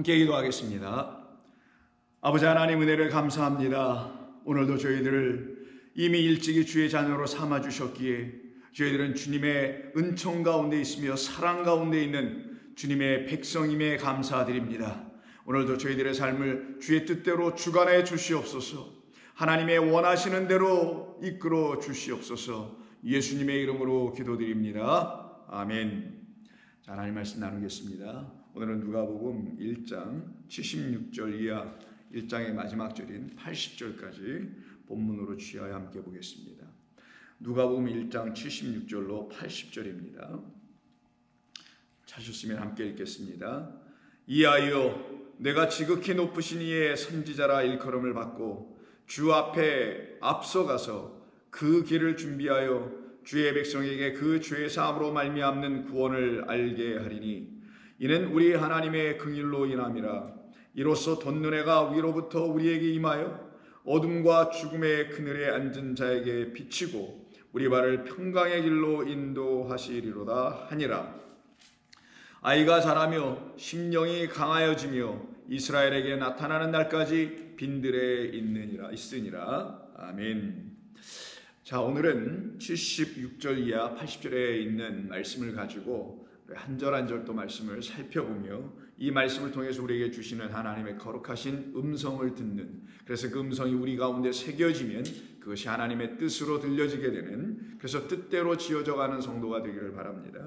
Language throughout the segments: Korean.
함께 기도하겠습니다. 아버지 하나님, 은혜를 감사합니다. 오늘도 저희들을 이미 일찍이 주의 자녀로 삼아주셨기에 저희들은 주님의 은총 가운데 있으며 사랑 가운데 있는 주님의 백성임에 감사드립니다. 오늘도 저희들의 삶을 주의 뜻대로 주관해 주시옵소서. 하나님의 원하시는 대로 이끌어 주시옵소서. 예수님의 이름으로 기도드립니다. 아멘. 자, 하나님 말씀 나누겠습니다. 오늘은 누가복음 1장 76절 이하 1장의 마지막 절인 80절까지 본문으로 취하여 함께 보겠습니다. 누가복음 1장 76절로 80절입니다. 찾으셨으면 함께 읽겠습니다. 이하여 내가 지극히 높으신 이의 선지자라 일컬음을 받고 주 앞에 앞서가서 그 길을 준비하여 주의 백성에게 그 죄 사함으로 말미암는 구원을 알게 하리니 이는 우리 하나님의 긍휼로 인함이라. 이로써 돋눈해가 위로부터 우리에게 임하여 어둠과 죽음의 그늘에 앉은 자에게 비치고 우리 발을 평강의 길로 인도하시리로다 하니라. 아이가 자라며 심령이 강하여지며 이스라엘에게 나타나는 날까지 빈들에 있으니라. 아멘. 자, 오늘은 76절 이하 80절에 있는 말씀을 가지고 한 절 한 절 또 말씀을 살펴보며 이 말씀을 통해서 우리에게 주시는 하나님의 거룩하신 음성을 듣는, 그래서 그 음성이 우리 가운데 새겨지면 그것이 하나님의 뜻으로 들려지게 되는, 그래서 뜻대로 지어져가는 성도가 되기를 바랍니다.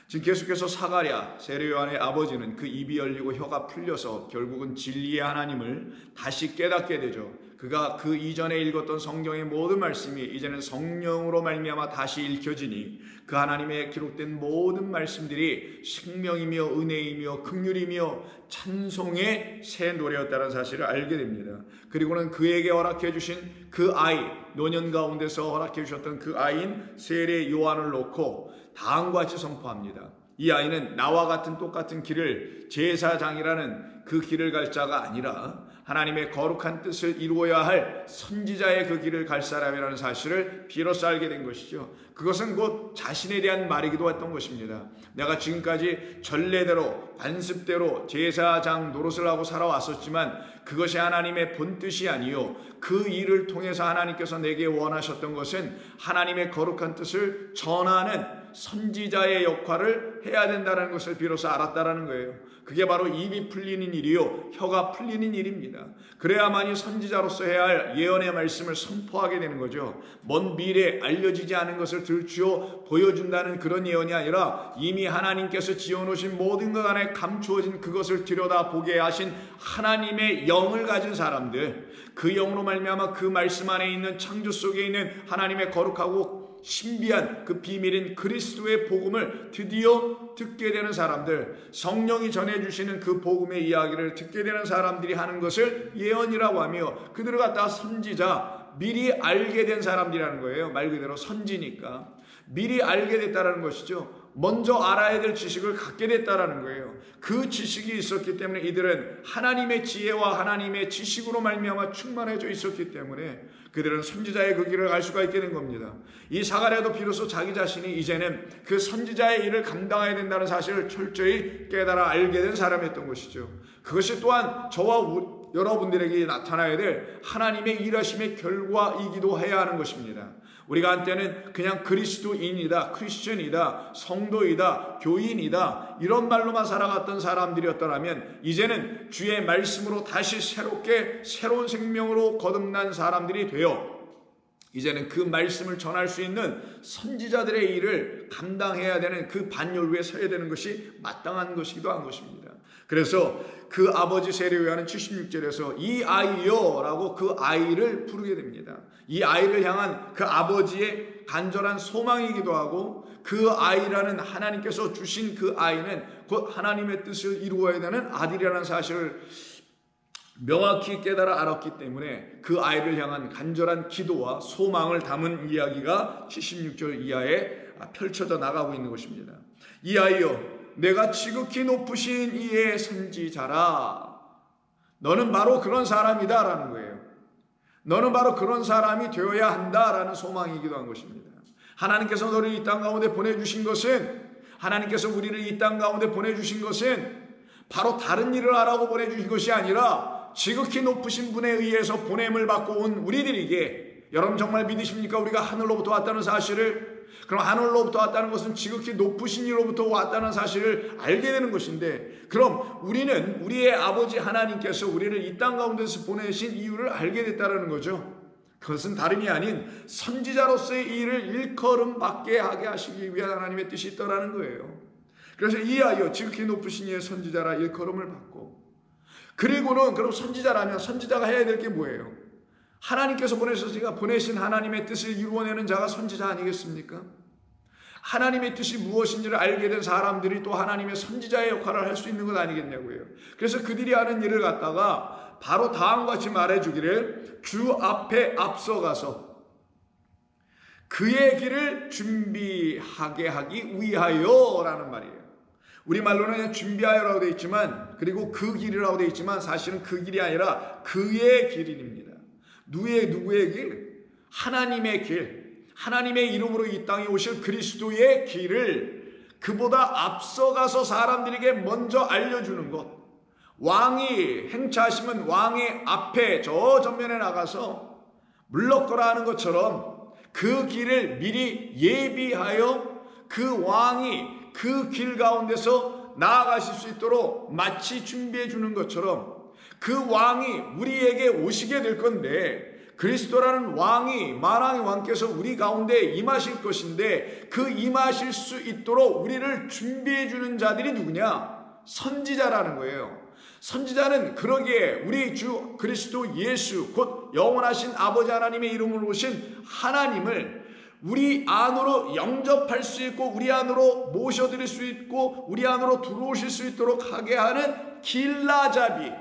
지금 계속해서 사가랴, 세례 요한의 아버지는 그 입이 열리고 혀가 풀려서 결국은 진리의 하나님을 다시 깨닫게 되죠. 그가 그 이전에 읽었던 성경의 모든 말씀이 이제는 성령으로 말미암아 다시 읽혀지니 그 하나님의 기록된 모든 말씀들이 생명이며 은혜이며 긍휼이며 찬송의 새 노래였다는 사실을 알게 됩니다. 그리고는 그에게 허락해 주신 그 아이, 노년 가운데서 허락해 주셨던 그 아이인 세례 요한을 놓고 다음과 같이 선포합니다. 이 아이는 나와 같은 똑같은 길을, 제사장이라는 그 길을 갈 자가 아니라 하나님의 거룩한 뜻을 이루어야 할 선지자의 그 길을 갈 사람이라는 사실을 비로소 알게 된 것이죠. 그것은 곧 자신에 대한 말이기도 했던 것입니다. 내가 지금까지 전례대로 관습대로 제사장 노릇을 하고 살아왔었지만 그것이 하나님의 본뜻이 아니요, 그 일을 통해서 하나님께서 내게 원하셨던 것은 하나님의 거룩한 뜻을 전하는 선지자의 역할을 해야 된다는 것을 비로소 알았다는 거예요. 그게 바로 입이 풀리는 일이요, 혀가 풀리는 일입니다. 그래야만이 선지자로서 해야 할 예언의 말씀을 선포하게 되는 거죠. 먼 미래 알려지지 않은 것을 들추어 보여준다는 그런 예언이 아니라 이미 하나님께서 지어놓으신 모든 것 안에 감추어진 그것을 들여다보게 하신 하나님의 영을 가진 사람들, 그 영으로 말미암아 그 말씀 안에 있는 창조 속에 있는 하나님의 거룩하고 신비한 그 비밀인 그리스도의 복음을 드디어 듣게 되는 사람들, 성령이 전해주시는 그 복음의 이야기를 듣게 되는 사람들이 하는 것을 예언이라고 하며, 그들을 갖다가 선지자, 미리 알게 된 사람들이라는 거예요. 말 그대로 선지니까 미리 알게 됐다는 것이죠. 먼저 알아야 될 지식을 갖게 됐다라는 거예요. 그 지식이 있었기 때문에 이들은 하나님의 지혜와 하나님의 지식으로 말미암아 충만해져 있었기 때문에 그들은 선지자의 그 길을 갈 수가 있게 된 겁니다. 이 사가랴도 비로소 자기 자신이 이제는 그 선지자의 일을 감당해야 된다는 사실을 철저히 깨달아 알게 된 사람이었던 것이죠. 그것이 또한 저와 여러분들에게 나타나야 될 하나님의 일하심의 결과이기도 해야 하는 것입니다. 우리가 한때는 그냥 그리스도인이다, 크리스천이다, 성도이다, 교인이다 이런 말로만 살아갔던 사람들이었더라면 이제는 주의 말씀으로 다시 새롭게 새로운 생명으로 거듭난 사람들이 되어 이제는 그 말씀을 전할 수 있는 선지자들의 일을 감당해야 되는 그 반열위에 서야 되는 것이 마땅한 것이기도 한 것입니다. 그래서 그 아버지 세례 요한은 76절에서 이 아이여 라고 그 아이를 부르게 됩니다. 이 아이를 향한 그 아버지의 간절한 소망이기도 하고, 그 아이라는 하나님께서 주신 그 아이는 곧 하나님의 뜻을 이루어야 되는 아들이라는 사실을 명확히 깨달아 알았기 때문에 그 아이를 향한 간절한 기도와 소망을 담은 이야기가 76절 이하에 펼쳐져 나가고 있는 것입니다. 이 아이여, 내가 지극히 높으신 이의 선지자라. 너는 바로 그런 사람이다 라는 거예요. 너는 바로 그런 사람이 되어야 한다라는 소망이기도 한 것입니다. 하나님께서 너를 이 땅 가운데 보내주신 것은, 하나님께서 우리를 이 땅 가운데 보내주신 것은 바로 다른 일을 하라고 보내주신 것이 아니라 지극히 높으신 분에 의해서 보냄을 받고 온 우리들에게, 여러분 정말 믿으십니까? 우리가 하늘로부터 왔다는 사실을. 그럼 하늘로부터 왔다는 것은 지극히 높으신 이로부터 왔다는 사실을 알게 되는 것인데, 그럼 우리는 우리의 아버지 하나님께서 우리를 이 땅 가운데서 보내신 이유를 알게 됐다는 거죠. 그것은 다름이 아닌 선지자로서의 이 일을 일컬음 받게 하게 하시기 위한 하나님의 뜻이 있다라는 거예요. 그래서 이하여 지극히 높으신 이의 선지자라 일컬음을 받고, 그리고는 그럼 선지자라면 선지자가 해야 될 게 뭐예요? 하나님께서 보내신 하나님의 뜻을 이루어내는 자가 선지자 아니겠습니까? 하나님의 뜻이 무엇인지를 알게 된 사람들이 또 하나님의 선지자의 역할을 할 수 있는 것 아니겠냐고요. 그래서 그들이 하는 일을 갖다가 바로 다음과 같이 말해주기를, 주 앞에 앞서가서 그의 길을 준비하게 하기 위하여 라는 말이에요. 우리말로는 그냥 준비하여라고 되어 있지만, 그리고 그 길이라고 되어 있지만 사실은 그 길이 아니라 그의 길입니다. 누구의 길? 하나님의 길. 하나님의 이름으로 이 땅에 오실 그리스도의 길을 그보다 앞서가서 사람들에게 먼저 알려주는 것. 왕이 행차하시면 왕의 앞에 저 전면에 나가서 물러거라 하는 것처럼 그 길을 미리 예비하여 그 왕이 그 길 가운데서 나아가실 수 있도록 마치 준비해 주는 것처럼, 그 왕이 우리에게 오시게 될 건데, 그리스도라는 왕이, 만왕의 왕께서 우리 가운데 임하실 것인데, 그 임하실 수 있도록 우리를 준비해 주는 자들이 누구냐? 선지자라는 거예요. 선지자는 그러기에 우리 주 그리스도 예수, 곧 영원하신 아버지 하나님의 이름으로 오신 하나님을 우리 안으로 영접할 수 있고, 우리 안으로 모셔드릴 수 있고, 우리 안으로 들어오실 수 있도록 하게 하는 길라잡이,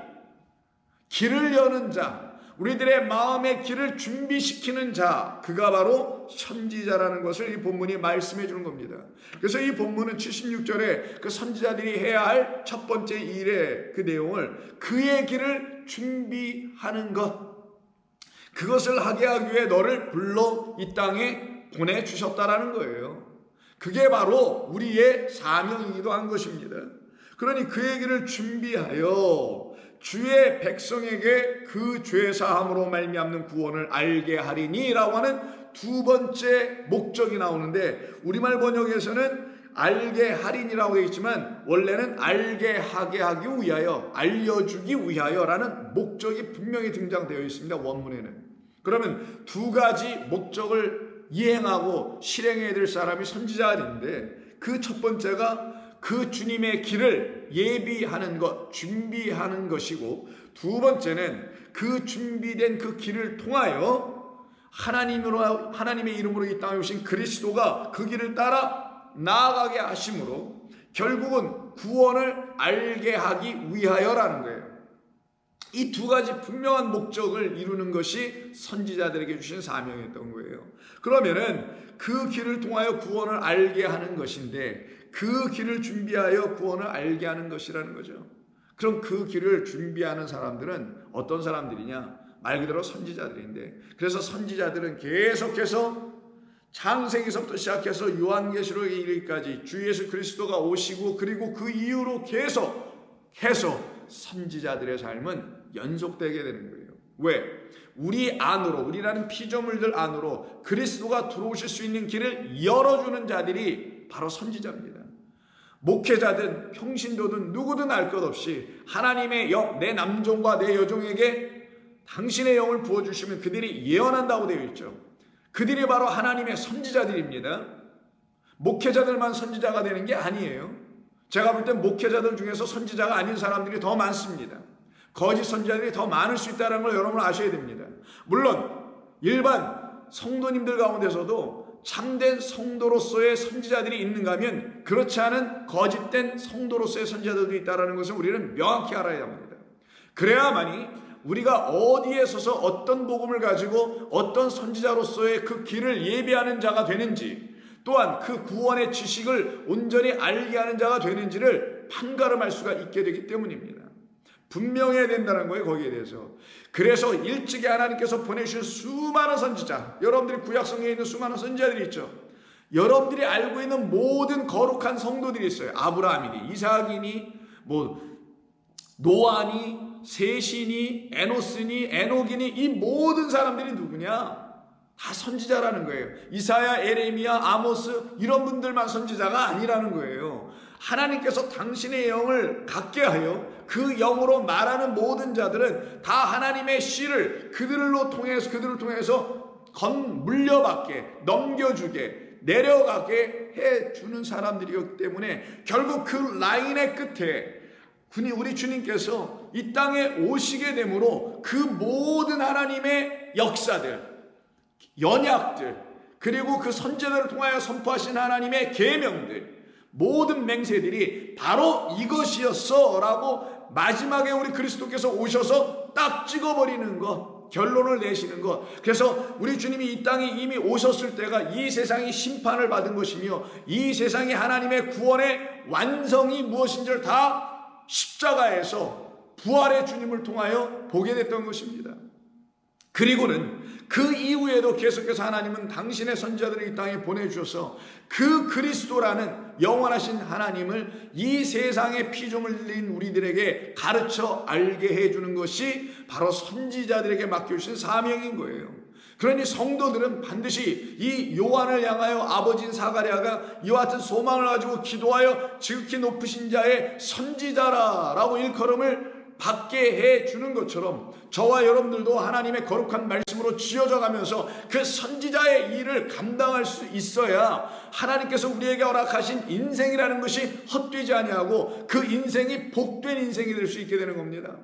길을 여는 자, 우리들의 마음의 길을 준비시키는 자, 그가 바로 선지자라는 것을 이 본문이 말씀해 주는 겁니다. 그래서 이 본문은 76절에 그 선지자들이 해야 할 첫 번째 일의 그 내용을, 그의 길을 준비하는 것, 그것을 하게 하기 위해 너를 불러 이 땅에 보내주셨다라는 거예요. 그게 바로 우리의 사명이기도 한 것입니다. 그러니 그의 길을 준비하여 주의 백성에게 그 죄사함으로 말미암는 구원을 알게 하리니 라고 하는 두 번째 목적이 나오는데, 우리말 번역에서는 알게 하리니라고 되어 있지만 원래는 알게 하게 하기 위하여, 알려주기 위하여라는 목적이 분명히 등장되어 있습니다, 원문에는. 그러면 두 가지 목적을 이행하고 실행해야 될 사람이 선지자인데, 그 첫 번째가 그 주님의 길을 예비하는 것, 준비하는 것이고, 두 번째는 그 준비된 그 길을 통하여 하나님의 이름으로 이 땅에 오신 그리스도가 그 길을 따라 나아가게 하심으로 결국은 구원을 알게 하기 위하여라는 거예요. 이 두 가지 분명한 목적을 이루는 것이 선지자들에게 주신 사명이었던 거예요. 그러면은 그 길을 통하여 구원을 알게 하는 것인데, 그 길을 준비하여 구원을 알게 하는 것이라는 거죠. 그럼 그 길을 준비하는 사람들은 어떤 사람들이냐? 말 그대로 선지자들인데, 그래서 선지자들은 계속해서 창세기서부터 시작해서 요한계시록에 이르기까지 주 예수 그리스도가 오시고, 그리고 그 이후로 계속해서 선지자들의 삶은 연속되게 되는 거예요. 왜? 우리 안으로, 우리라는 피조물들 안으로 그리스도가 들어오실 수 있는 길을 열어주는 자들이 바로 선지자입니다. 목회자든 평신도든 누구든 알 것 없이 하나님의 영, 내 남종과 내 여종에게 당신의 영을 부어주시면 그들이 예언한다고 되어 있죠. 그들이 바로 하나님의 선지자들입니다. 목회자들만 선지자가 되는 게 아니에요. 제가 볼 땐 목회자들 중에서 선지자가 아닌 사람들이 더 많습니다. 거짓 선지자들이 더 많을 수 있다는 걸 여러분 아셔야 됩니다. 물론 일반 성도님들 가운데서도 참된 성도로서의 선지자들이 있는가 하면, 그렇지 않은 거짓된 성도로서의 선지자들도 있다는 것을 우리는 명확히 알아야 합니다. 그래야만이 우리가 어디에 서서 어떤 복음을 가지고 어떤 선지자로서의 그 길을 예비하는 자가 되는지, 또한 그 구원의 지식을 온전히 알게 하는 자가 되는지를 판가름할 수가 있게 되기 때문입니다. 분명해야 된다는 거예요, 거기에 대해서. 그래서 일찍이 하나님께서 보내주신 수많은 선지자, 여러분들이 구약성경에 있는 수많은 선지자들이 있죠. 여러분들이 알고 있는 모든 거룩한 성도들이 있어요. 아브라함이니, 이삭이니, 노아니, 셋이니, 에노스니, 에녹이니, 이 모든 사람들이 누구냐? 다 선지자라는 거예요. 이사야, 에레미야, 아모스 이런 분들만 선지자가 아니라는 거예요. 하나님께서 당신의 영을 갖게 하여 그 영으로 말하는 모든 자들은 다 하나님의 씨를 그들을 통해서 물려받게, 넘겨주게, 내려가게 해주는 사람들이었기 때문에 결국 그 라인의 끝에 우리 주님께서 이 땅에 오시게 되므로 그 모든 하나님의 역사들, 연약들, 그리고 그 선지자들을 통하여 선포하신 하나님의 계명들, 모든 맹세들이 바로 이것이었어 라고 마지막에 우리 그리스도께서 오셔서 딱 찍어버리는 것, 결론을 내시는 것. 그래서 우리 주님이 이 땅에 이미 오셨을 때가 이 세상이 심판을 받은 것이며 이 세상이 하나님의 구원의 완성이 무엇인지를 다 십자가에서 부활의 주님을 통하여 보게 됐던 것입니다. 그리고는 그 이후에도 계속해서 하나님은 당신의 선지자들을 이 땅에 보내주셔서 그 그리스도라는 영원하신 하나님을 이 세상에 피조물 흘린 우리들에게 가르쳐 알게 해주는 것이 바로 선지자들에게 맡겨주신 사명인 거예요. 그러니 성도들은 반드시 이 요한을 향하여 아버지인 사가랴가 이와 같은 소망을 가지고 기도하여 지극히 높으신 자의 선지자라라고 일컬음을 받게 해주는 것처럼 저와 여러분들도 하나님의 거룩한 말씀으로 지어져 가면서 그 선지자의 일을 감당할 수 있어야 하나님께서 우리에게 허락하신 인생이라는 것이 헛되지 아니하고 그 인생이 복된 인생이 될 수 있게 되는 겁니다.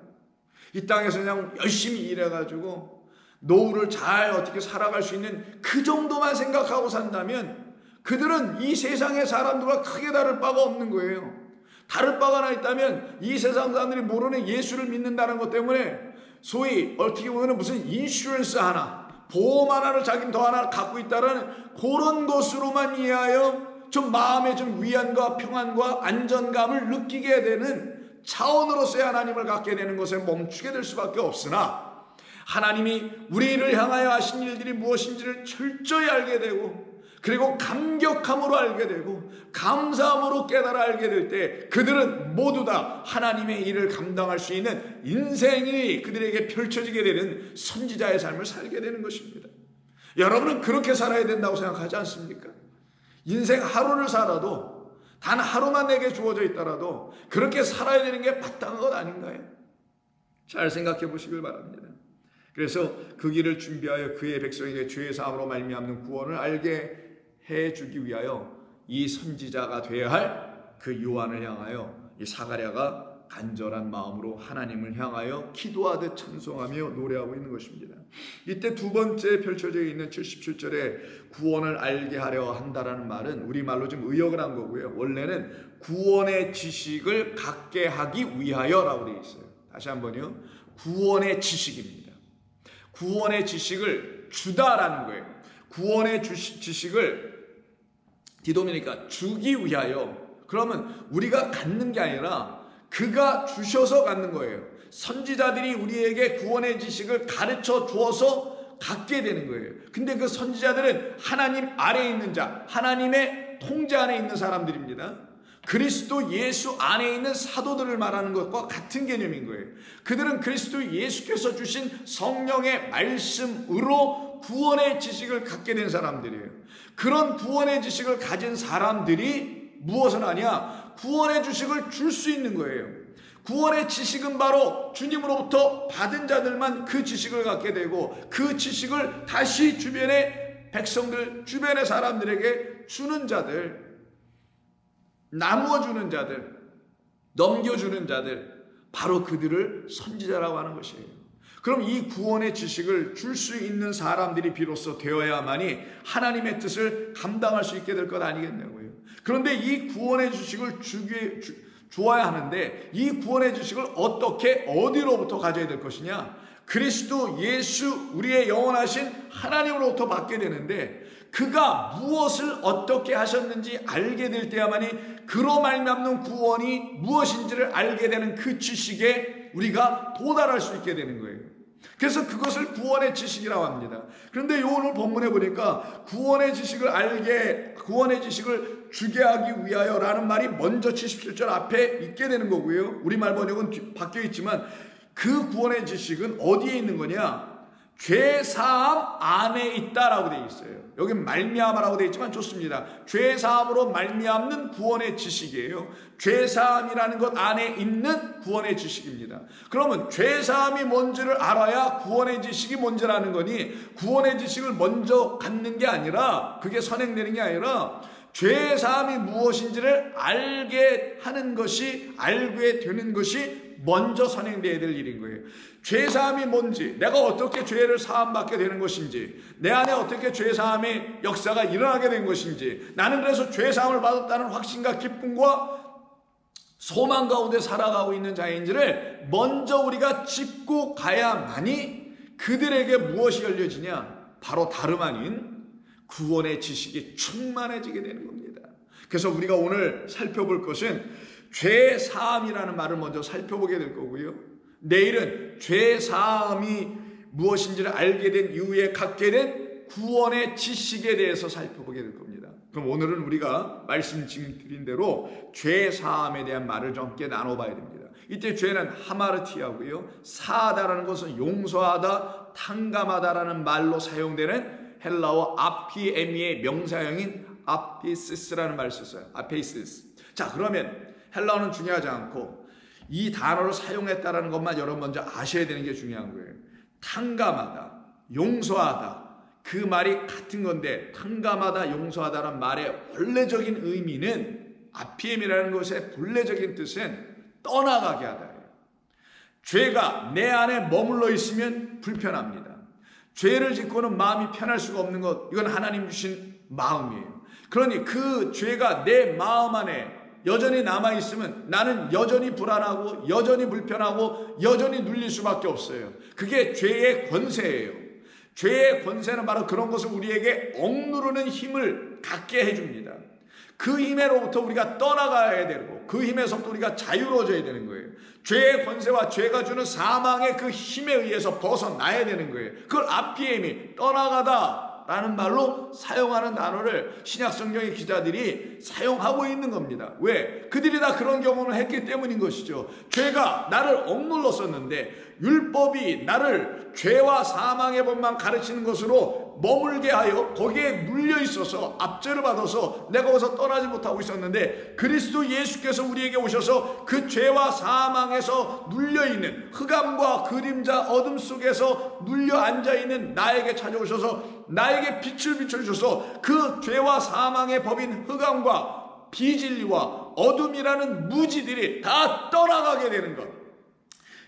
이 땅에서 그냥 열심히 일해가지고 노후를 잘 어떻게 살아갈 수 있는 그 정도만 생각하고 산다면 그들은 이 세상의 사람들과 크게 다를 바가 없는 거예요. 다를 바가 하나 있다면 이 세상 사람들이 모르는 예수를 믿는다는 것 때문에 소위 어떻게 보면 무슨 인슈런스 하나, 보험 하나를 자기는 더 하나 갖고 있다는 그런 것으로만 이해하여 좀 마음의 좀 위안과 평안과 안전감을 느끼게 되는 차원으로서의 하나님을 갖게 되는 것에 멈추게 될 수밖에 없으나 하나님이 우리를 향하여 하신 일들이 무엇인지를 철저히 알게 되고 그리고 감격함으로 알게 되고 감사함으로 깨달아 알게 될 때 그들은 모두 다 하나님의 일을 감당할 수 있는 인생이 그들에게 펼쳐지게 되는 선지자의 삶을 살게 되는 것입니다. 여러분은 그렇게 살아야 된다고 생각하지 않습니까? 인생 하루를 살아도 단 하루만 내게 주어져 있더라도 그렇게 살아야 되는 게 마땅한 것 아닌가요? 잘 생각해 보시길 바랍니다. 그래서 그 길을 준비하여 그의 백성에게 죄의 사함으로 말미암는 구원을 알게 해주기 위하여 이 선지자가 되어야 할 그 요한을 향하여 이 사가랴가 간절한 마음으로 하나님을 향하여 기도하듯 찬송하며 노래하고 있는 것입니다. 이때 두 번째 펼쳐져 있는 77절에 구원을 알게 하려 한다라는 말은 우리말로 좀 의역을 한 거고요. 원래는 구원의 지식을 갖게 하기 위하여라고 되어 있어요. 다시 한번요. 구원의 지식입니다. 구원의 지식을 주다라는 거예요. 구원의 지식을 디도미니까 주기 위하여. 그러면 우리가 갖는 게 아니라 그가 주셔서 갖는 거예요. 선지자들이 우리에게 구원의 지식을 가르쳐 주어서 갖게 되는 거예요. 근데 그 선지자들은 하나님 아래에 있는 자, 하나님의 통제 안에 있는 사람들입니다. 그리스도 예수 안에 있는 사도들을 말하는 것과 같은 개념인 거예요. 그들은 그리스도 예수께서 주신 성령의 말씀으로 구원의 지식을 갖게 된 사람들이에요. 그런 구원의 지식을 가진 사람들이 무엇을 하냐? 구원의 지식을 줄 수 있는 거예요. 구원의 지식은 바로 주님으로부터 받은 자들만 그 지식을 갖게 되고 그 지식을 다시 주변의 백성들, 주변의 사람들에게 주는 자들, 나누어 주는 자들, 넘겨주는 자들, 바로 그들을 선지자라고 하는 것이에요. 그럼 이 구원의 지식을 줄 수 있는 사람들이 비로소 되어야만이 하나님의 뜻을 감당할 수 있게 될 것 아니겠냐고요. 그런데 이 구원의 지식을 주어야 하는데 이 구원의 지식을 어떻게 어디로부터 가져야 될 것이냐? 그리스도 예수 우리의 영원하신 하나님으로부터 받게 되는데 그가 무엇을 어떻게 하셨는지 알게 될 때야만이 그로 말미암는 구원이 무엇인지를 알게 되는 그 지식에 우리가 도달할 수 있게 되는 거예요. 그래서 그것을 구원의 지식이라고 합니다. 그런데 오늘 본문에 보니까 구원의 지식을 주게 하기 위하여라는 말이 먼저 77절 앞에 있게 되는 거고요. 우리말 번역은 바뀌어 있지만 그 구원의 지식은 어디에 있는 거냐? 죄사함 안에 있다라고 되어 있어요. 여기 말미암아라고 되어 있지만 좋습니다. 죄사함으로 말미암는 구원의 지식이에요. 죄사함이라는 것 안에 있는 구원의 지식입니다. 그러면 죄사함이 뭔지를 알아야 구원의 지식이 뭔지라는 거니, 구원의 지식을 먼저 갖는 게 아니라, 그게 선행되는 게 아니라 죄사함이 무엇인지를 알게 되는 것이 먼저 선행되어야 될 일인 거예요. 죄사함이 뭔지, 내가 어떻게 죄를 사함받게 되는 것인지, 내 안에 어떻게 죄사함의 역사가 일어나게 된 것인지, 나는 그래서 죄사함을 받았다는 확신과 기쁨과 소망 가운데 살아가고 있는 자인지를 먼저 우리가 짚고 가야만이 그들에게 무엇이 열려지냐? 바로 다름 아닌 구원의 지식이 충만해지게 되는 겁니다. 그래서 우리가 오늘 살펴볼 것은 죄사함이라는 말을 먼저 살펴보게 될 거고요. 내일은 죄사함이 무엇인지를 알게 된 이후에 갖게 된 구원의 지식에 대해서 살펴보게 될 겁니다. 그럼 오늘은 우리가 말씀 지금 드린 대로 죄사함에 대한 말을 좀 함께 나눠봐야 됩니다. 이때 죄는 하마르티아고요. 사하다라는 것은 용서하다, 탕감하다라는 말로 사용되는 헬라어 아피에미의 명사형인 아피시스라는 말을 썼어요. 아페이시스. 자, 그러면 헬라어는 중요하지 않고 이 단어를 사용했다라는 것만 여러분 먼저 아셔야 되는 게 중요한 거예요. 탕감하다, 용서하다, 그 말이 같은 건데, 탕감하다, 용서하다라는 말의 원래적인 의미는, 아피엠이라는 것의 본래적인 뜻은 떠나가게 하다예요. 죄가 내 안에 머물러 있으면 불편합니다. 죄를 짓고는 마음이 편할 수가 없는 것, 이건 하나님 주신 마음이에요. 그러니 그 죄가 내 마음 안에 여전히 남아있으면 나는 여전히 불안하고 여전히 불편하고 여전히 눌릴 수밖에 없어요. 그게 죄의 권세예요. 죄의 권세는 바로 그런 것을 우리에게 억누르는 힘을 갖게 해줍니다. 그 힘으로부터 우리가 떠나가야 되고 그 힘에서부터 우리가 자유로워져야 되는 거예요. 죄의 권세와 죄가 주는 사망의 그 힘에 의해서 벗어나야 되는 거예요. 그걸 아피엠이 떠나가다 라는 말로 사용하는 단어를 신약 성경의 기자들이 사용하고 있는 겁니다. 왜? 그들이 다 그런 경험을 했기 때문인 것이죠. 죄가 나를 억눌렀었는데 율법이 나를 죄와 사망의 법만 가르치는 것으로 머물게 하여 거기에 눌려 있어서 압제를 받아서 내가 거기서 떠나지 못하고 있었는데, 그리스도 예수께서 우리에게 오셔서 그 죄와 사망에서 눌려있는 흑암과 그림자 어둠 속에서 눌려 앉아있는 나에게 찾아오셔서 나에게 빛을 비춰주셔서 그 죄와 사망의 법인 흑암과 비진리와 어둠이라는 무지들이 다 떠나가게 되는 것,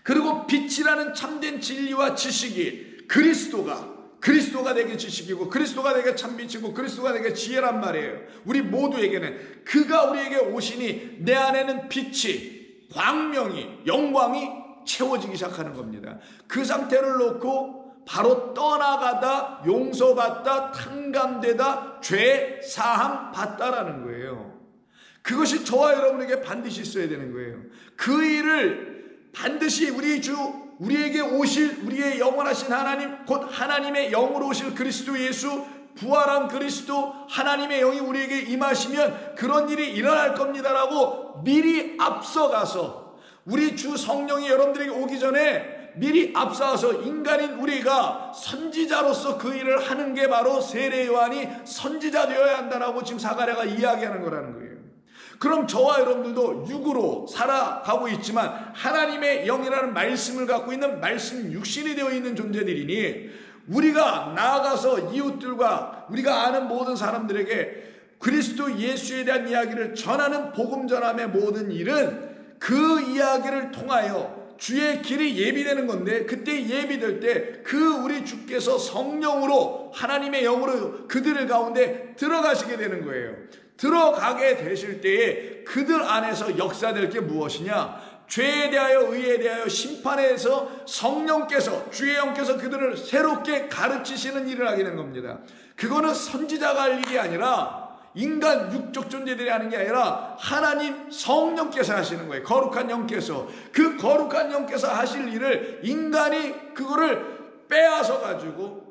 그리고 빛이라는 참된 진리와 지식이 그리스도가 내게 지식이고 그리스도가 내게 참빛이고 그리스도가 내게 지혜란 말이에요. 우리 모두에게는 그가 우리에게 오시니 내 안에는 빛이, 광명이, 영광이 채워지기 시작하는 겁니다. 그 상태를 놓고 바로 떠나가다, 용서받다, 탕감되다, 죄 사함 받다라는 거예요. 그것이 저와 여러분에게 반드시 있어야 되는 거예요. 그 일을 반드시 우리에게 오실 우리의 영원하신 하나님, 곧 하나님의 영으로 오실 그리스도 예수, 부활한 그리스도, 하나님의 영이 우리에게 임하시면 그런 일이 일어날 겁니다라고 미리 앞서가서, 우리 주 성령이 여러분들에게 오기 전에 미리 앞서가서 인간인 우리가 선지자로서 그 일을 하는 게 바로 세례 요한이 선지자 되어야 한다라고 지금 사가랴가 이야기하는 거라는 거예요. 그럼 저와 여러분들도 육으로 살아가고 있지만 하나님의 영이라는 말씀을 갖고 있는 말씀 육신이 되어 있는 존재들이니, 우리가 나아가서 이웃들과 우리가 아는 모든 사람들에게 그리스도 예수에 대한 이야기를 전하는 복음 전함의 모든 일은 그 이야기를 통하여 주의 길이 예비되는 건데, 그때 예비될 때 그 우리 주께서 성령으로 하나님의 영으로 그들을 가운데 들어가시게 되는 거예요. 들어가게 되실 때에 그들 안에서 역사될 게 무엇이냐? 죄에 대하여, 의에 대하여, 심판에서 성령께서, 주의 영께서 그들을 새롭게 가르치시는 일을 하게 되는 겁니다. 그거는 선지자가 할 일이 아니라 인간 육적 존재들이 하는 게 아니라 하나님 성령께서 하시는 거예요. 거룩한 영께서. 그 거룩한 영께서 하실 일을 인간이 그거를 빼앗아 가지고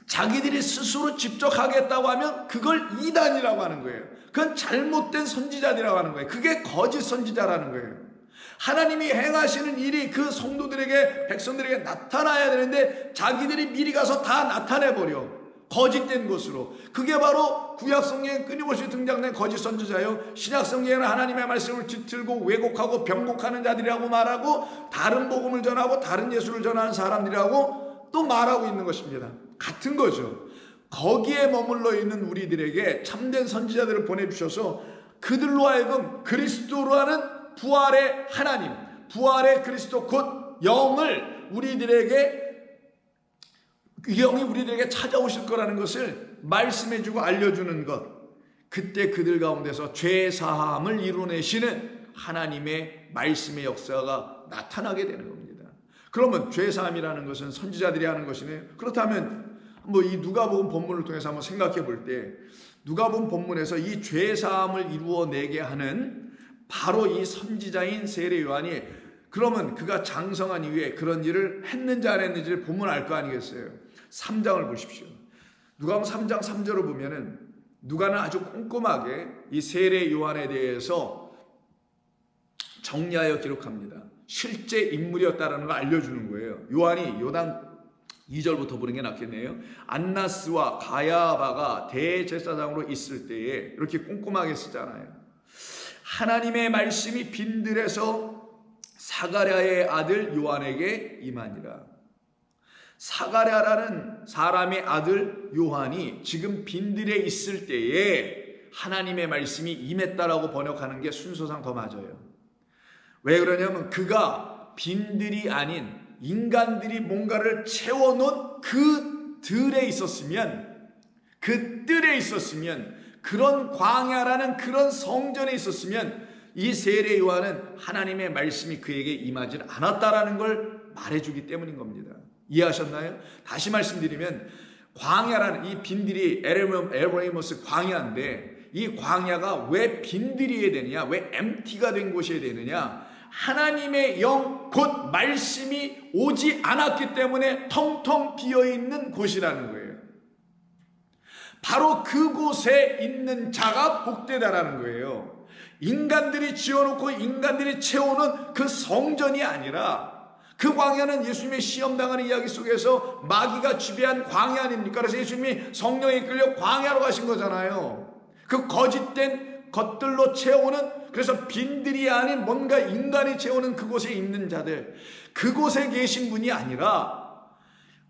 자기들이 스스로 직접 하겠다고 하면 그걸 이단이라고 하는 거예요. 그건 잘못된 선지자들이라고 하는 거예요. 그게 거짓 선지자라는 거예요. 하나님이 행하시는 일이 그 성도들에게, 백성들에게 나타나야 되는데 자기들이 미리 가서 다 나타내버려. 거짓된 것으로. 그게 바로 구약 성경에 끊임없이 등장된 거짓 선지자예요. 신약 성경에는 하나님의 말씀을 뒤틀고 왜곡하고 변곡하는 자들이라고 말하고 다른 복음을 전하고 다른 예수를 전하는 사람들이라고 또 말하고 있는 것입니다. 같은 거죠. 거기에 머물러 있는 우리들에게 참된 선지자들을 보내주셔서 그들로 하여금 그리스도로 하는 부활의 하나님, 부활의 그리스도 곧 영을 우리들에게, 영이 우리들에게 찾아오실 거라는 것을 말씀해주고 알려주는 것. 그때 그들 가운데서 죄사함을 이루어내시는 하나님의 말씀의 역사가 나타나게 되는 겁니다. 그러면 죄사함이라는 것은 선지자들이 하는 것이네요. 그렇다면 이 누가복음 본문을 통해서 한번 생각해 볼 때, 누가복음 본문에서 이 죄사함을 이루어내게 하는 바로 이 선지자인 세례 요한이, 그러면 그가 장성한 이후에 그런 일을 했는지 안 했는지를 보면 알 거 아니겠어요. 3장을 보십시오. 누가복음 3장 3절을 보면은 누가는 아주 꼼꼼하게 이 세례 요한에 대해서 정리하여 기록합니다. 실제 인물이었다라는 걸 알려주는 거예요. 요한이 요단 2절부터 보는 게 낫겠네요. 안나스와 가야바가 대제사장으로 있을 때에 이렇게 꼼꼼하게 쓰잖아요. 하나님의 말씀이 빈들에서 사가랴의 아들 요한에게 임하니라. 사가랴라는 사람의 아들 요한이 지금 빈들에 있을 때에 하나님의 말씀이 임했다라고 번역하는 게 순서상 더 맞아요. 왜 그러냐면 그가 빈들이 아닌 인간들이 뭔가를 채워놓은 그 들에 있었으면, 그 뜰에 있었으면, 그런 광야라는 그런 성전에 있었으면 이 세례 요한은 하나님의 말씀이 그에게 임하지 않았다라는 걸 말해주기 때문인 겁니다. 이해하셨나요? 다시 말씀드리면 광야라는 이 빈들이 에레모스 광야인데, 이 광야가 왜 빈들이어야 되느냐, 왜 엠티가 된 곳이어야 되느냐, 하나님의 영 곧 말씀이 오지 않았기 때문에 텅텅 비어있는 곳이라는 거예요. 바로 그곳에 있는 자가 복되다라는 거예요. 인간들이 지어놓고 인간들이 채우는 그 성전이 아니라, 그 광야는 예수님의 시험당하는 이야기 속에서 마귀가 지배한 광야 아닙니까? 그래서 예수님이 성령에 이끌려 광야로 가신 거잖아요. 그 거짓된 것들로 채우는, 그래서 빈들이 아닌 뭔가 인간이 채우는 그곳에 있는 자들, 그곳에 계신 분이 아니라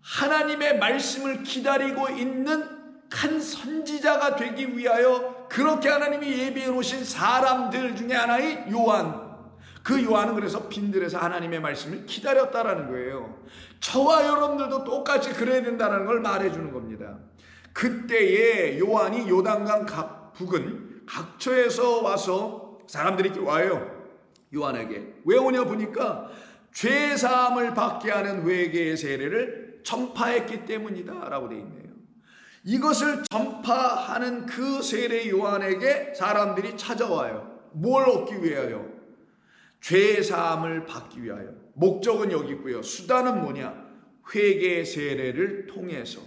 하나님의 말씀을 기다리고 있는 한 선지자가 되기 위하여 그렇게 하나님이 예비해 놓으신 사람들 중에 하나의 요한. 그 요한은 그래서 빈들에서 하나님의 말씀을 기다렸다라는 거예요. 저와 여러분들도 똑같이 그래야 된다는 걸 말해주는 겁니다. 그때에 요한이 요단강 북은 각처에서 와서 사람들이 이렇게 와요. 요한에게. 왜 오냐 보니까 죄사함을 받게 하는 회개의 세례를 전파했기 때문이다 라고 되어 있네요. 이것을 전파하는 그 세례 요한에게 사람들이 찾아와요. 뭘 얻기 위하여? 죄사함을 받기 위하여. 목적은 여기 있고요. 수단은 뭐냐? 회개 세례를 통해서.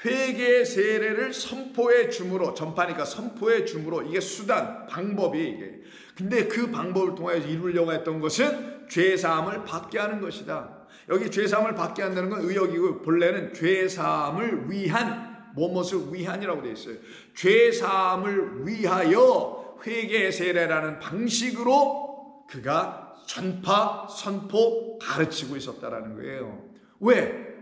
회개 세례를 선포해 줌으로, 전파니까 선포해 줌으로, 이게 수단, 방법이 이게. 근데 그 방법을 통해 이루려고 했던 것은 죄사함을 받게 하는 것이다. 여기 죄사함을 받게 한다는 건 의역이고, 본래는 죄사함을 위한, 무엇을 위한이라고 되어 있어요. 죄사함을 위하여 회개 세례라는 방식으로 그가 전파, 선포, 가르치고 있었다라는 거예요. 왜?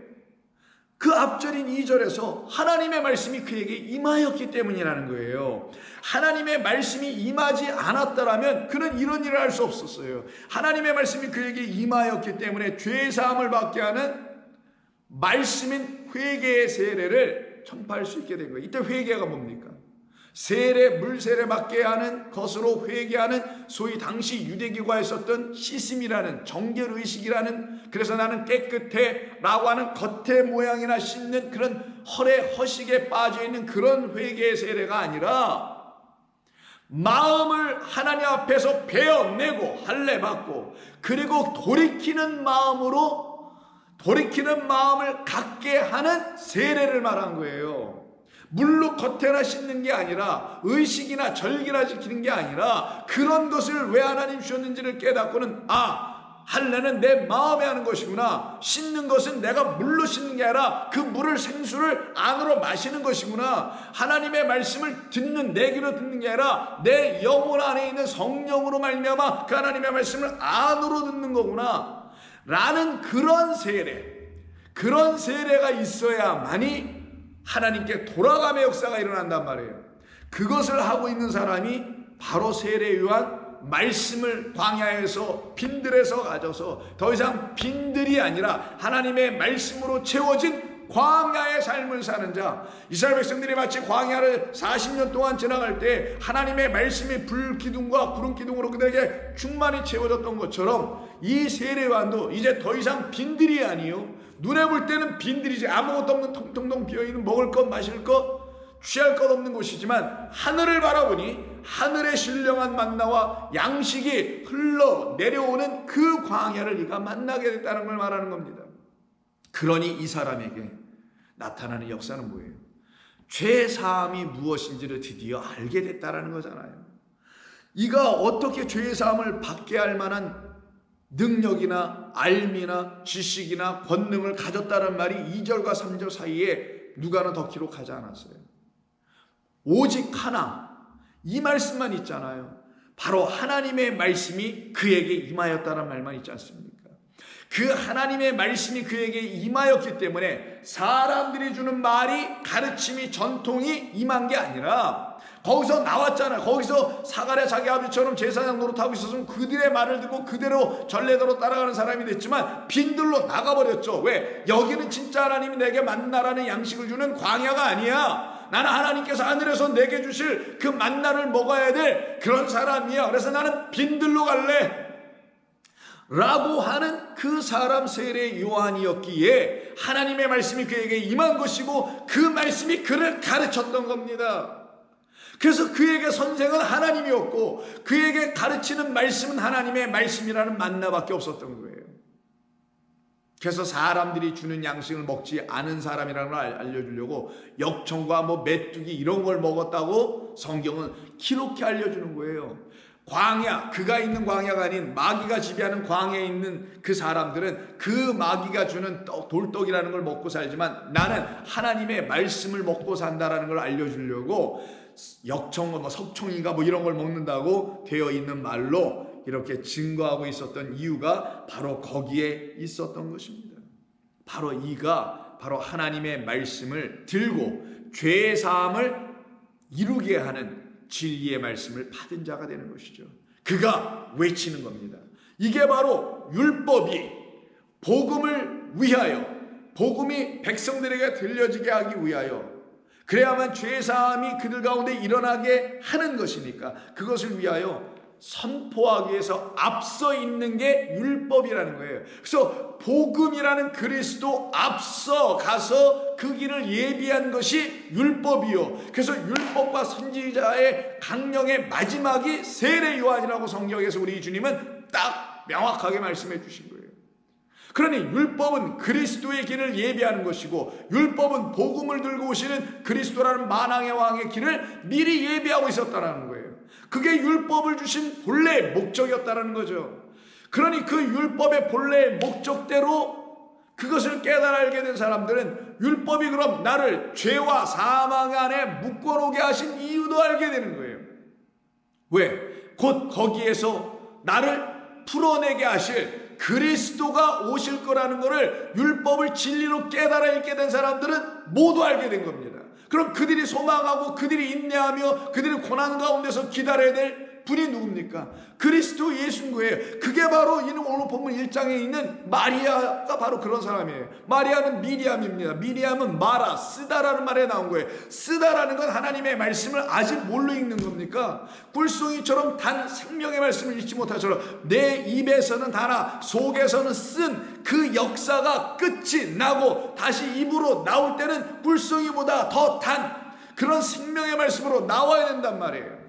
그 앞절인 2절에서 하나님의 말씀이 그에게 임하였기 때문이라는 거예요. 하나님의 말씀이 임하지 않았더라면 그는 이런 일을 할 수 없었어요. 하나님의 말씀이 그에게 임하였기 때문에 죄사함을 받게 하는 말씀인 회개의 세례를 전파할 수 있게 된 거예요. 이때 회개가 뭡니까? 세례, 물세례 받게 하는 것으로 회개하는 소위 당시 유대교가 있었던 시슴이라는 정결의식이라는, 그래서 나는 깨끗해 라고 하는 겉의 모양이나 씻는 그런 허식에 빠져있는 그런 회개의 세례가 아니라 마음을 하나님 앞에서 베어내고 할례 받고 그리고 돌이키는 마음을 갖게 하는 세례를 말한 거예요. 물로 겉에나 씻는 게 아니라 의식이나 절기나 지키는 게 아니라 그런 것을 왜 하나님 주셨는지를 깨닫고는 할례는 내 마음에 하는 것이구나. 씻는 것은 내가 물로 씻는 게 아니라 그 물을 생수를 안으로 마시는 것이구나. 하나님의 말씀을 듣는 내 귀로 듣는 게 아니라 내 영혼 안에 있는 성령으로 말미암아 그 하나님의 말씀을 안으로 듣는 거구나 라는 그런 세례가 있어야만이 하나님께 돌아감의 역사가 일어난단 말이에요. 그것을 하고 있는 사람이 바로 세례 요한, 말씀을 광야에서 빈들에서 가져서 더 이상 빈들이 아니라 하나님의 말씀으로 채워진 광야의 삶을 사는 자. 이스라엘 백성들이 마치 광야를 40년 동안 지나갈 때 하나님의 말씀이 불기둥과 구름기둥으로 그들에게 충만히 채워졌던 것처럼 이 세례 요한도 이제 더 이상 빈들이 아니요, 눈에 볼 때는 빈들이지, 아무것도 없는 텅텅텅 비어있는 먹을 것 마실 것 취할 것 없는 곳이지만 하늘을 바라보니 하늘의 신령한 만나와 양식이 흘러 내려오는 그 광야를 네가 만나게 됐다는 걸 말하는 겁니다. 그러니 이 사람에게 나타나는 역사는 뭐예요? 죄 사함이 무엇인지를 드디어 알게 됐다는 거잖아요. 이가 어떻게 죄 사함을 받게 할 만한 능력이나 알미나 지식이나 권능을 가졌다는 말이 2절과 3절 사이에 누가는 더 기록하지 않았어요. 오직 하나, 이 말씀만 있잖아요. 바로 하나님의 말씀이 그에게 임하였다는 말만 있지 않습니까? 그 하나님의 말씀이 그에게 임하였기 때문에 사람들이 주는 말이, 가르침이, 전통이 임한 게 아니라 거기서 나왔잖아요. 거기서 사가랴 자기 아버지처럼 제사장 노릇하고 있었으면 그들의 말을 듣고 그대로 전례대로 따라가는 사람이 됐지만 빈들로 나가버렸죠. 왜? 여기는 진짜 하나님이 내게 만나라는 양식을 주는 광야가 아니야. 나는 하나님께서 하늘에서 내게 주실 그 만나를 먹어야 될 그런 사람이야. 그래서 나는 빈들로 갈래 라고 하는 그 사람 세례 요한이었기에 하나님의 말씀이 그에게 임한 것이고 그 말씀이 그를 가르쳤던 겁니다. 그래서 그에게 선생은 하나님이었고 그에게 가르치는 말씀은 하나님의 말씀이라는 만나밖에 없었던 거예요. 그래서 사람들이 주는 양식을 먹지 않은 사람이라는 걸 알려주려고 역청과 메뚜기 이런 걸 먹었다고 성경은 기록해 알려주는 거예요. 광야, 그가 있는 광야가 아닌 마귀가 지배하는 광야에 있는 그 사람들은 그 마귀가 주는 돌떡이라는 걸 먹고 살지만 나는 하나님의 말씀을 먹고 산다라는 걸 알려주려고 역청, 석청인가 이런 걸 먹는다고 되어 있는 말로 이렇게 증거하고 있었던 이유가 바로 거기에 있었던 것입니다. 바로 이가 바로 하나님의 말씀을 들고 죄의 사함을 이루게 하는 진리의 말씀을 받은 자가 되는 것이죠. 그가 외치는 겁니다. 이게 바로 율법이 복음을 위하여, 복음이 백성들에게 들려지게 하기 위하여, 그래야만 죄사함이 그들 가운데 일어나게 하는 것이니까 그것을 위하여 선포하기 위해서 앞서 있는 게 율법이라는 거예요. 그래서 복음이라는 그리스도 앞서 가서 그 길을 예비한 것이 율법이요. 그래서 율법과 선지자의 강령의 마지막이 세례 요한이라고 성경에서 우리 주님은 딱 명확하게 말씀해 주신 거예요. 그러니 율법은 그리스도의 길을 예비하는 것이고 율법은 복음을 들고 오시는 그리스도라는 만왕의 왕의 길을 미리 예비하고 있었다는 거예요. 그게 율법을 주신 본래의 목적이었다는 거죠. 그러니 그 율법의 본래의 목적대로 그것을 깨달아 알게 된 사람들은 율법이 그럼 나를 죄와 사망 안에 묶어놓게 하신 이유도 알게 되는 거예요. 왜? 곧 거기에서 나를 풀어내게 하실 그리스도가 오실 거라는 것을 율법을 진리로 깨달아 읽게 된 사람들은 모두 알게 된 겁니다. 그럼 그들이 소망하고 그들이 인내하며 그들이 고난 가운데서 기다려야 될 분이 누굽니까? 그리스도 예수인 거예요. 그게 바로 오늘 본문 1장에 있는 마리아가 바로 그런 사람이에요. 마리아는 미리암입니다. 미리암은 마라, 쓰다라는 말에 나온 거예요. 쓰다라는 건 하나님의 말씀을 아직 뭘로 읽는 겁니까? 꿀송이처럼 단 생명의 말씀을 읽지 못하처럼 내 입에서는 다나 속에서는 쓴 그 역사가 끝이 나고 다시 입으로 나올 때는 꿀송이보다 더 단 그런 생명의 말씀으로 나와야 된단 말이에요.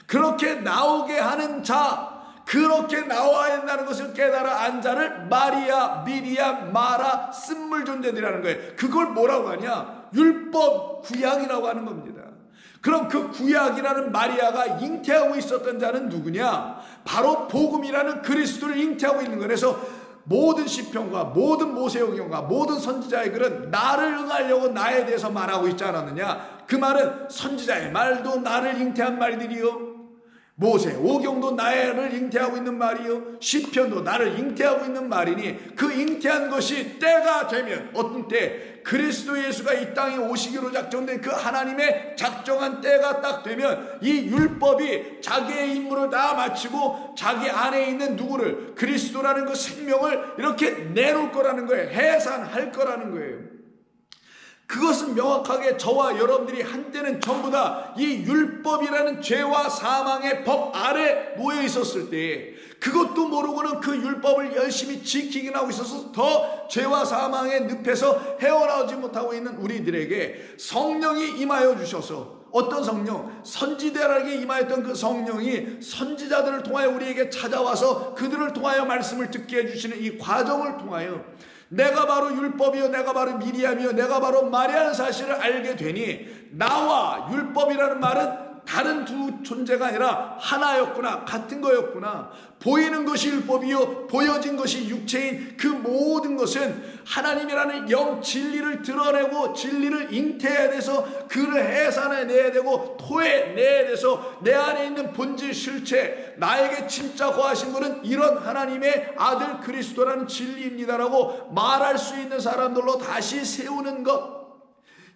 그렇게 나오게 하는 자, 그렇게 나와야 된다는 것을 깨달아 안 자를 마리아, 미리암, 마라, 쓴물 존재들이라는 거예요. 그걸 뭐라고 하냐? 율법, 구약이라고 하는 겁니다. 그럼 그 구약이라는 마리아가 잉태하고 있었던 자는 누구냐? 바로 복음이라는 그리스도를 잉태하고 있는 거예요. 그래서 모든 시편과 모든 모세오경과 모든 선지자의 글은 나를 응하려고 나에 대해서 말하고 있지 않았느냐? 그 말은 선지자의 말도 나를 잉태한 말들이요, 모세 오경도 나를 잉태하고 있는 말이요, 시편도 나를 잉태하고 있는 말이니 그 잉태한 것이 때가 되면, 어떤 때 그리스도 예수가 이 땅에 오시기로 작정된 그 하나님의 작정한 때가 딱 되면 이 율법이 자기의 임무를 다 마치고 자기 안에 있는 누구를, 그리스도라는 그 생명을 이렇게 내놓을 거라는 거예요. 해산할 거라는 거예요. 그것은 명확하게 저와 여러분들이 한때는 전부 다 이 율법이라는 죄와 사망의 법 아래 놓여 있었을 때, 그것도 모르고는 그 율법을 열심히 지키긴 하고 있어서 더 죄와 사망의 늪에서 헤어나오지 못하고 있는 우리들에게 성령이 임하여 주셔서, 어떤 성령? 선지자들에게 임하였던 그 성령이 선지자들을 통하여 우리에게 찾아와서 그들을 통하여 말씀을 듣게 해주시는 이 과정을 통하여 내가 바로 율법이요, 내가 바로 미리암이요, 내가 바로 마리아라는 사실을 알게 되니 나와 율법이라는 말은 다른 두 존재가 아니라 하나였구나, 같은 거였구나. 보이는 것이 율법이요, 보여진 것이 육체인 그 모든 것은 하나님이라는 영 진리를 드러내고 진리를 잉태해야 돼서 그를 해산해내야 되고 토해내야 돼서 내 안에 있는 본질 실체, 나에게 진짜 거하신 분은 이런 하나님의 아들 그리스도라는 진리입니다라고 말할 수 있는 사람들로 다시 세우는 것,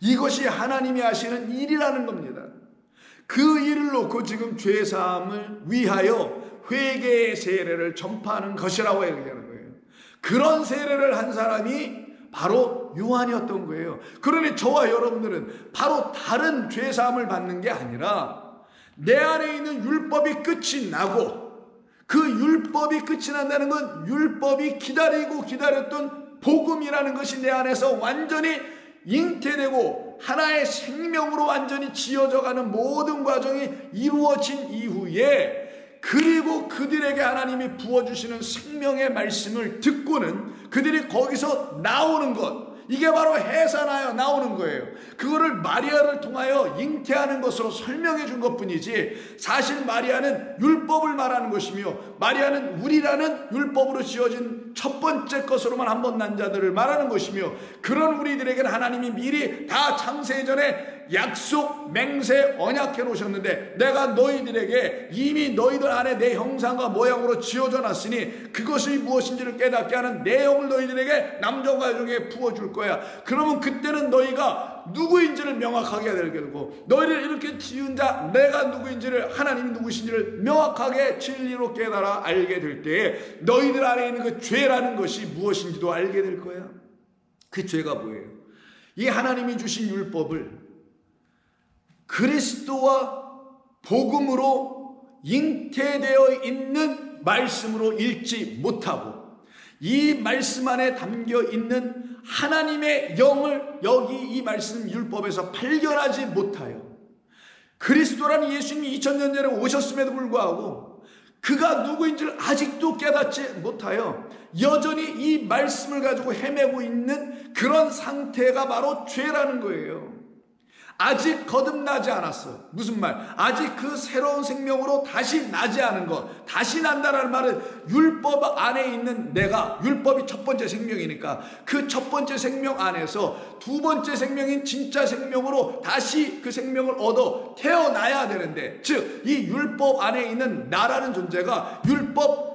이것이 하나님이 하시는 일이라는 겁니다. 그 일을 놓고 지금 죄사함을 위하여 회개의 세례를 전파하는 것이라고 얘기하는 거예요. 그런 세례를 한 사람이 바로 요한이었던 거예요. 그러니 저와 여러분들은 바로 다른 죄사함을 받는 게 아니라 내 안에 있는 율법이 끝이 나고, 그 율법이 끝이 난다는 건 율법이 기다리고 기다렸던 복음이라는 것이 내 안에서 완전히 잉태되고 하나의 생명으로 완전히 지어져가는 모든 과정이 이루어진 이후에, 그리고 그들에게 하나님이 부어주시는 생명의 말씀을 듣고는 그들이 거기서 나오는 것, 이게 바로 해산하여 나오는 거예요. 그거를 마리아를 통하여 잉태하는 것으로 설명해 준 것뿐이지, 사실 마리아는 율법을 말하는 것이며 마리아는 우리라는 율법으로 지어진 첫 번째 것으로만 한 번 난 자들을 말하는 것이며, 그런 우리들에게는 하나님이 미리 다 창세 전에 약속, 맹세, 언약해 놓으셨는데, 내가 너희들에게 이미 너희들 안에 내 형상과 모양으로 지어져 놨으니 그것이 무엇인지를 깨닫게 하는 내용을 너희들에게 남자와 여종에게 부어줄 거야. 그러면 그때는 너희가 누구인지를 명확하게 알게 되고, 너희를 이렇게 지은 자 내가 누구인지를, 하나님이 누구신지를 명확하게 진리로 깨달아 알게 될 때에 너희들 안에 있는 그 죄라는 것이 무엇인지도 알게 될 거야. 그 죄가 뭐예요? 이 하나님이 주신 율법을 그리스도와 복음으로 잉태되어 있는 말씀으로 읽지 못하고, 이 말씀 안에 담겨 있는 하나님의 영을 여기 이 말씀 율법에서 발견하지 못하여, 그리스도라는 예수님이 2000년 전에 오셨음에도 불구하고 그가 누구인지를 아직도 깨닫지 못하여 여전히 이 말씀을 가지고 헤매고 있는 그런 상태가 바로 죄라는 거예요. 아직 거듭나지 않았어. 무슨 말? 아직 그 새로운 생명으로 다시 나지 않은 것. 다시 난다라는 말은 율법 안에 있는 내가, 율법이 첫 번째 생명이니까 그 첫 번째 생명 안에서 두 번째 생명인 진짜 생명으로 다시 그 생명을 얻어 태어나야 되는데, 즉 이 율법 안에 있는 나라는 존재가 율법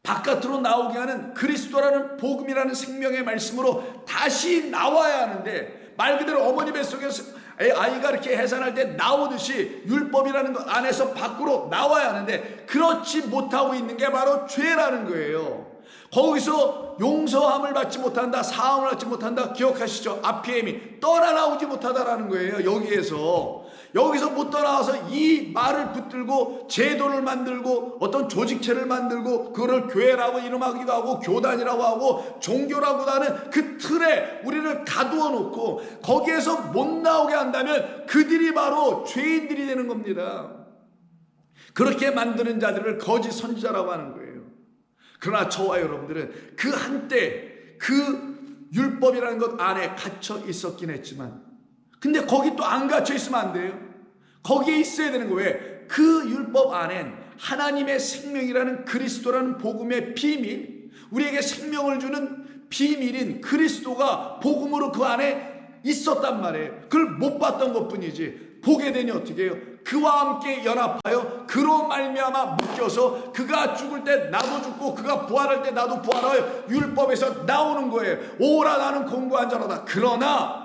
바깥으로 나오게 하는 그리스도라는 복음이라는 생명의 말씀으로 다시 나와야 하는데, 말 그대로 어머니 뱃속에서 아이가 이렇게 해산할 때 나오듯이 율법이라는 것 안에서 밖으로 나와야 하는데 그렇지 못하고 있는 게 바로 죄라는 거예요. 거기서 용서함을 받지 못한다, 사함을 받지 못한다. 기억하시죠? 아피엠이 떠나나오지 못하다라는 거예요. 여기서 못 떠나와서 이 말을 붙들고 제도를 만들고 어떤 조직체를 만들고 그거를 교회라고 이름하기도 하고 교단이라고 하고 종교라고 하는 그 틀에 우리를 가두어 놓고 거기에서 못 나오게 한다면 그들이 바로 죄인들이 되는 겁니다. 그렇게 만드는 자들을 거짓 선지자라고 하는 거예요. 그러나 저와 여러분들은 그 한때 그 율법이라는 것 안에 갇혀 있었긴 했지만 근데 거기 또 안 갇혀 있으면 안 돼요. 거기에 있어야 되는 거예요. 왜? 그 율법 안엔 하나님의 생명이라는 그리스도라는 복음의 비밀, 우리에게 생명을 주는 비밀인 그리스도가 복음으로 그 안에 있었단 말이에요. 그걸 못 봤던 것뿐이지 보게 되니 어떻게 해요? 그와 함께 연합하여 그로 말미암아 묶여서 그가 죽을 때 나도 죽고 그가 부활할 때 나도 부활하여 율법에서 나오는 거예요. 오라 나는 공고한 자로다. 그러나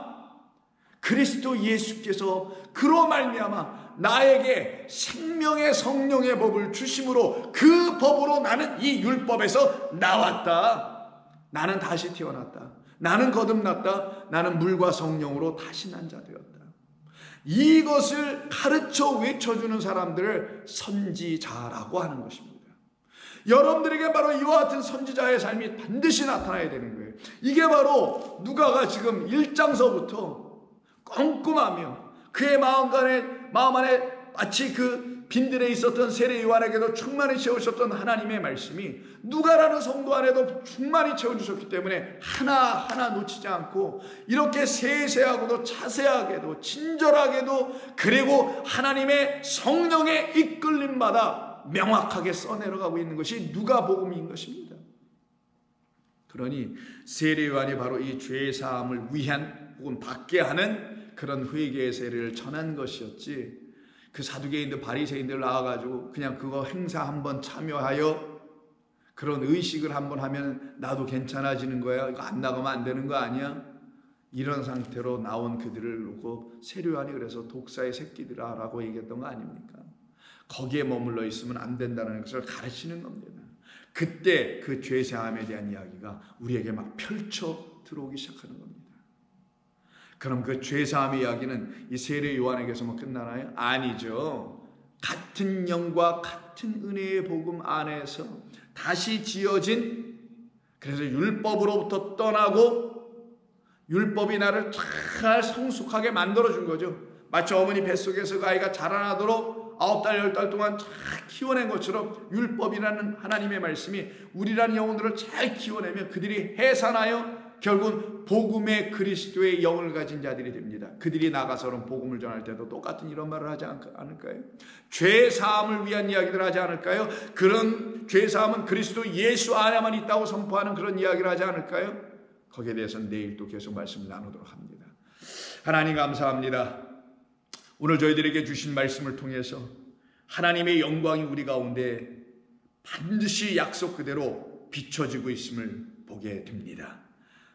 그리스도 예수께서 그로 말미암아 나에게 생명의 성령의 법을 주심으로 그 법으로 나는 이 율법에서 나왔다. 나는 다시 태어났다. 나는 거듭났다. 나는 물과 성령으로 다시 난 자 되었다. 이것을 가르쳐 외쳐주는 사람들을 선지자라고 하는 것입니다. 여러분들에게 바로 이와 같은 선지자의 삶이 반드시 나타나야 되는 거예요. 이게 바로 누가가 지금 1장서부터 꼼꼼하며 그의 마음 안에 마치 그 빈들에 있었던 세례 요한에게도 충만히 채우셨던 하나님의 말씀이 누가라는 성도 안에도 충만히 채워주셨기 때문에 하나하나 놓치지 않고 이렇게 세세하고도 자세하게도 친절하게도 그리고 하나님의 성령의 이끌림마다 명확하게 써내려가고 있는 것이 누가복음인 것입니다. 그러니 세례 요한이 바로 이 죄사함을 위한 혹은 받게 하는 그런 회개의 세례를 전한 것이었지 그 사두개인들 바리새인들 나와가지고 그냥 그거 행사 한번 참여하여 그런 의식을 한번 하면 나도 괜찮아지는 거야, 이거 안 나가면 안 되는 거 아니야, 이런 상태로 나온 그들을 놓고 세례 요한이 그래서 독사의 새끼들아 라고 얘기했던 거 아닙니까? 거기에 머물러 있으면 안 된다는 것을 가르치는 겁니다. 그때 그 죄사함에 대한 이야기가 우리에게 막 펼쳐 들어오기 시작하는 겁니다. 그럼 그 죄사함의 이야기는 이 세례 요한에게서만 끝나나요? 아니죠. 같은 영과 같은 은혜의 복음 안에서 다시 지어진, 그래서 율법으로부터 떠나고 율법이 나를 잘 성숙하게 만들어준 거죠. 마치 어머니 뱃속에서 그 아이가 자라나도록 9달 10달 동안 잘 키워낸 것처럼 율법이라는 하나님의 말씀이 우리라는 영혼들을 잘 키워내면 그들이 해산하여 결국은 복음의 그리스도의 영을 가진 자들이 됩니다. 그들이 나가서는 복음을 전할 때도 똑같은 이런 말을 하지 않을까요? 죄사함을 위한 이야기를 하지 않을까요? 그런 죄사함은 그리스도 예수 안에만 있다고 선포하는 그런 이야기를 하지 않을까요? 거기에 대해서는 내일 또 계속 말씀을 나누도록 합니다. 하나님 감사합니다. 오늘 저희들에게 주신 말씀을 통해서 하나님의 영광이 우리 가운데 반드시 약속 그대로 비춰지고 있음을 보게 됩니다.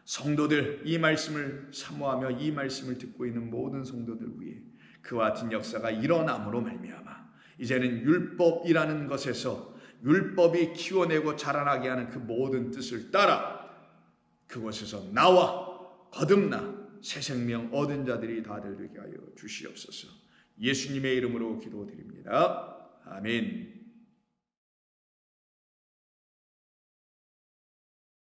성도들, 이 말씀을 사모하며 이 말씀을 듣고 있는 모든 성도들 위해 그와 같은 역사가 일어남으로 말미암아 이제는 율법이라는 것에서 율법이 키워내고 자라나게 하는 그 모든 뜻을 따라 그곳에서 나와 거듭나 새 생명 얻은 자들이 다들 되게 하여 주시옵소서. 예수님의 이름으로 기도드립니다. 아멘.